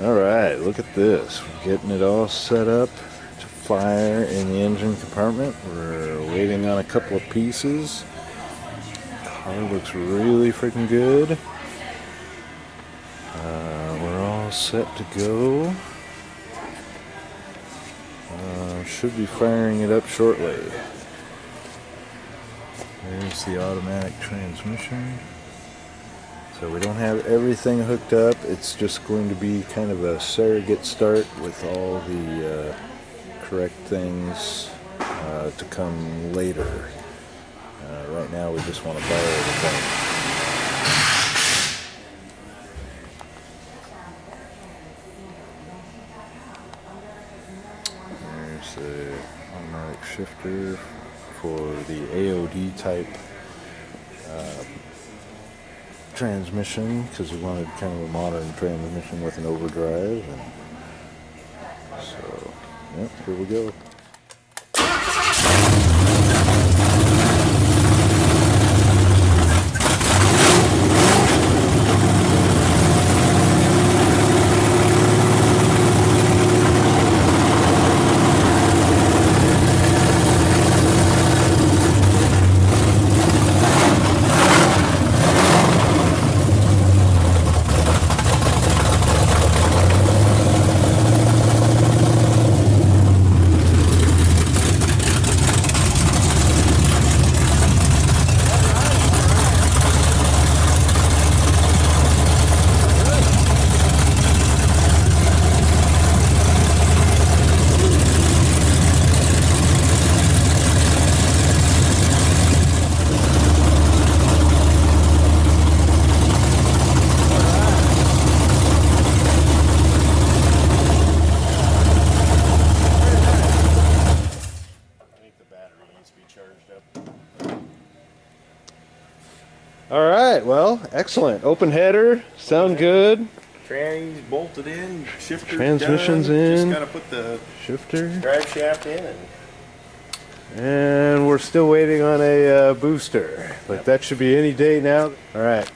Alright, look at this. We're getting it all set up to fire in the engine compartment. We're waiting on a couple of pieces. The car looks really freaking good. We're all set to go. Should be firing it up shortly. There's the automatic transmission. So we don't have everything hooked up. It's just going to be kind of a surrogate start with all the correct things to come later. Right now we just want to borrow the thing. There's the automatic shifter for the AOD type transmission, because we wanted kind of a modern transmission with an overdrive, and so yep, here we go. Alright, well, excellent. Open header, sound good. Tranny's bolted in, shifter Transmission's done. in. Just gotta put the Shifter. drive shaft in. And we're still waiting on a booster. But that should be any day now. Alright.